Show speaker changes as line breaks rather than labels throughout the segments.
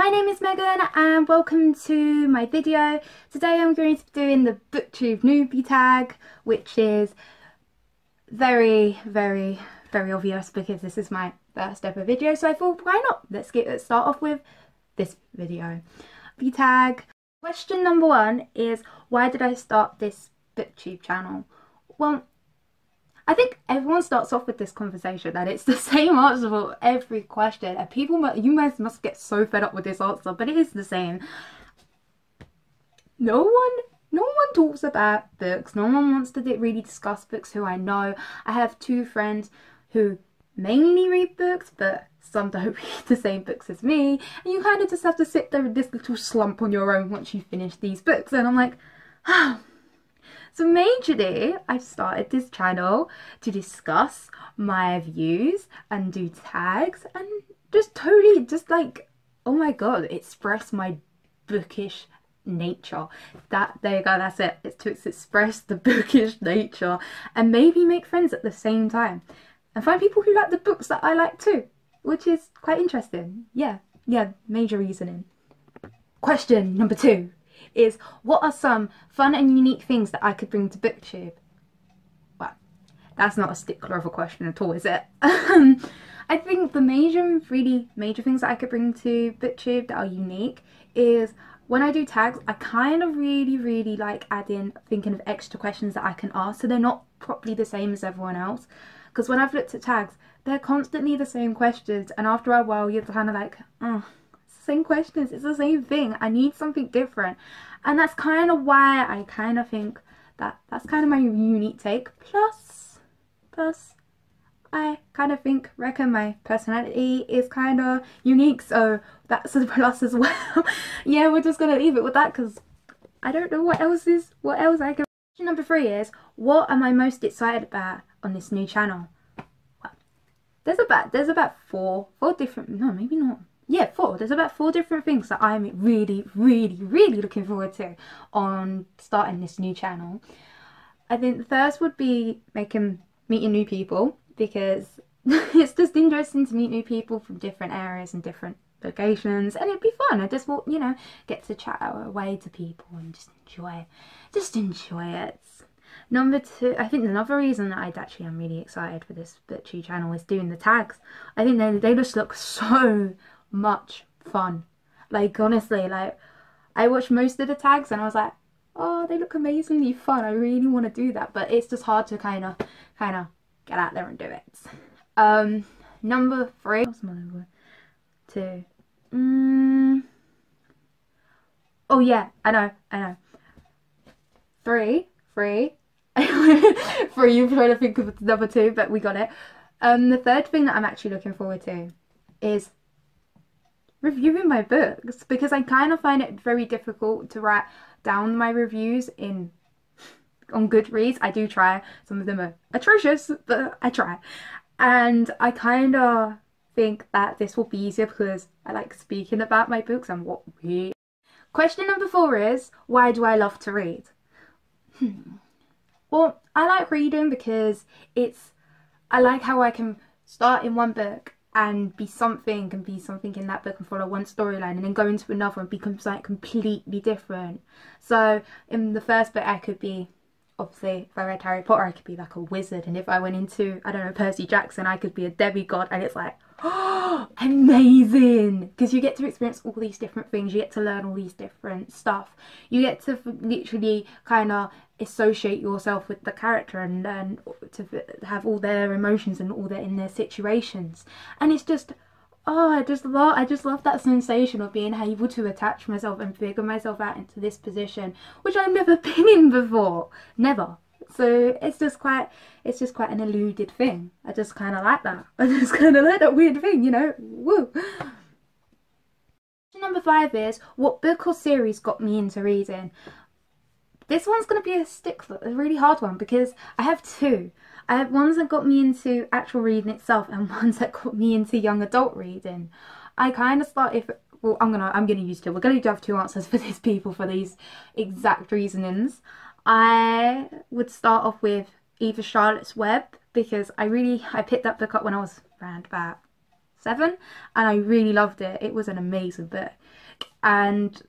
My name is Megan and welcome to my video. Today I'm going to be doing the Booktube Newbie Tag, which is very obvious because this is my first ever video, so I thought why not? Let's start off with this video. Newbie Tag. Question number 1 is, why did I start this Booktube channel? Well, I think everyone starts off with this conversation and it's the same answer for every question, and you must get so fed up with this answer, but it is the same. No one talks about books. No one wants to really discuss books who I know. I have 2 friends who mainly read books, but some don't read the same books as me, and you kind of just have to sit there in this little slump on your own once you finish these books, and I'm like, ah. So majorly, I've started this channel to discuss my views and do tags and just totally like, oh my god, express my bookish nature. There you go, that's it. It's to express the bookish nature and maybe make friends at the same time. And find people who like the books that I like too, which is quite interesting. Yeah, major reasoning. Question number 2. Is, what are some fun and unique things that I could bring to Booktube? Well, that's not a stickler of a question at all, is it? I think the really major things that I could bring to Booktube that are unique is when I do tags, I kind of really like thinking of extra questions that I can ask, so they're not properly the same as everyone else. Because when I've looked at tags, they're constantly the same questions, and after a while you're kind of like, oh, same questions, it's the same thing, I need something different. And that's kind of why I kind of think that's kind of my unique take. Plus I kind of reckon my personality is kind of unique, so that's a plus as well. Yeah, we're just gonna leave it with that because I don't know what else I can. Question number 3 is, what am I most excited about on this new channel? Well, there's about four different, no, maybe not. Yeah, 4. There's about 4 different things that I'm really looking forward to on starting this new channel. I think the first would be meeting new people, because it's just interesting to meet new people from different areas and different locations, and it'd be fun. I just want, get to chat away to people and just enjoy it. Number 2, I think another reason that I'm really excited for this Booktube channel is doing the tags. I think they just look so much fun. Like, honestly, like, I watched most of the tags and I was like, oh, they look amazingly fun, I really want to do that, but it's just hard to kind of get out there and do it. Number 3, what's my number 2? Oh yeah, I know 3 you're trying to think of number 2, but we got it. The third thing that I'm actually looking forward to is reviewing my books, because I kind of find it very difficult to write down my reviews on Goodreads. I do try. Some of them are atrocious, but I try. And I kind of think that this will be easier because I like speaking about my books and what we... Question number 4 is, why do I love to read? Well, I like reading because I like how I can start in one book and be something in that book and follow one storyline, and then go into another and become something completely different. So in the first book I could be, obviously if I read Harry Potter, I could be like a wizard, and if I went into, I don't know, Percy Jackson, I could be a demigod, and it's like, oh, amazing, because you get to experience all these different things, you get to learn all these different stuff, you get to literally kind of associate yourself with the character and learn to have all their emotions and all in their situations, and it's just, oh, I just love that sensation of being able to attach myself and figure myself out into this position, which I've never been in before, never. So it's just quite an eluded thing. I just kind of like that. I just kind of like that weird thing, woo. Question number 5 is, what book or series got me into reading? This one's going to be a really hard one, because I have 2. I have ones that got me into actual reading itself and ones that got me into young adult reading. I kind of started, well, I'm gonna use 2. We're going to have 2 answers for these people for these exact reasonings. I would start off with either Charlotte's Web, because I picked that book up when I was around about 7, and I really loved it. It was an amazing book, and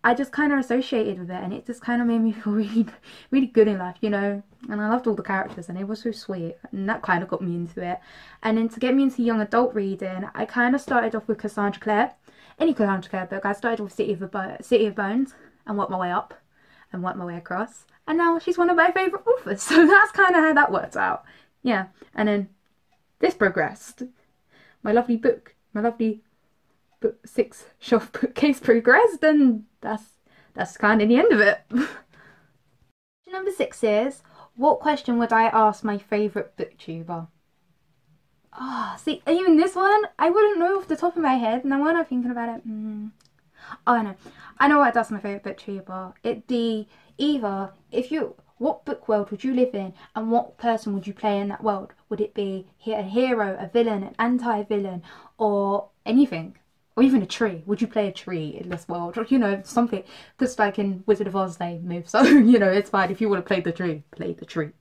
I just kind of associated with it, and it just kind of made me feel really, really good in life, you know. And I loved all the characters, and it was so sweet, and that kind of got me into it. And then to get me into young adult reading, I kind of started off with Cassandra Clare, any Cassandra Clare book. I started with City of Bones, and worked my way up, and worked my way across, and now she's one of my favourite authors. So that's kind of how that worked out. Yeah, and then this progressed. My lovely book 6 shelf bookcase progressed, and that's kind of the end of it. Number 6 is, what question would I ask my favourite booktuber? See, even this one, I wouldn't know off the top of my head. Now when I'm thinking about it, oh, I know what I'd ask my favourite booktuber. It'd be either, what book world would you live in, and what person would you play in that world? Would it be a hero, a villain, an anti-villain, or anything? Or even a tree. Would you play a tree in this world? Or, you know, something. Because like in Wizard of Oz, they move. So, you know, it's fine. If you want to play the tree, play the tree.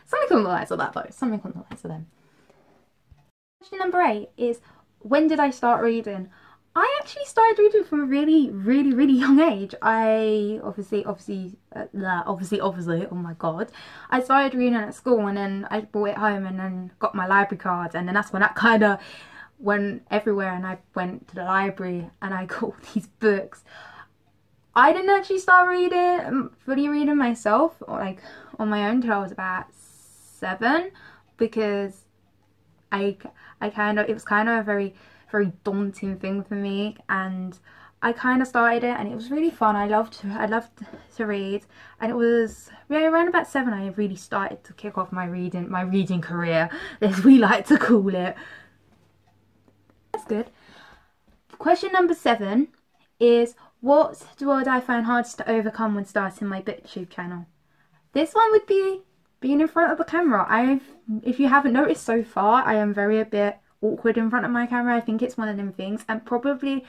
Something on the lines of that, though. Something on the lines of them. Question number 8 is, when did I start reading? I actually started reading from a really, really, really young age. I obviously, oh my god. I started reading at school, and then I brought it home, and then got my library card, and then that's when that kind of went everywhere, and I went to the library and I got all these books. I didn't actually start fully reading myself, or like on my own, till I was about 7, because it was kind of a very, very daunting thing for me, and I kind of started it, and it was really fun. I loved to read, and it was around about 7 I really started to kick off my reading career, as we like to call it. That's good. Question number 7 is, what would I find hardest to overcome when starting my Booktube channel? This one would be being in front of the camera. If you haven't noticed so far, I am a bit awkward in front of my camera. I think it's one of them things, and probably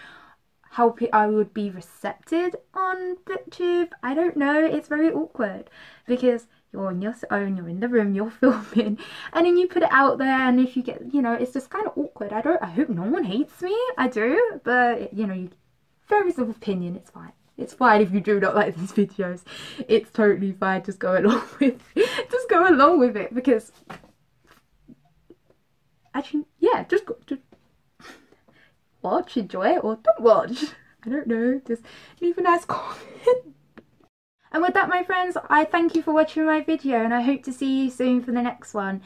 how I would be recepted on Booktube, I don't know. It's very awkward because you're on your own, you're in the room, you're filming, and then you put it out there, and if you get, you know, it's just kind of awkward. I hope no one hates me. I do, but you know, various of opinion. It's fine. It's fine if you do not like these videos. It's totally fine. Just go along with it, because actually, yeah, just watch, enjoy it, or don't watch. I don't know. Just leave a nice comment. And with that, my friends, I thank you for watching my video, and I hope to see you soon for the next one.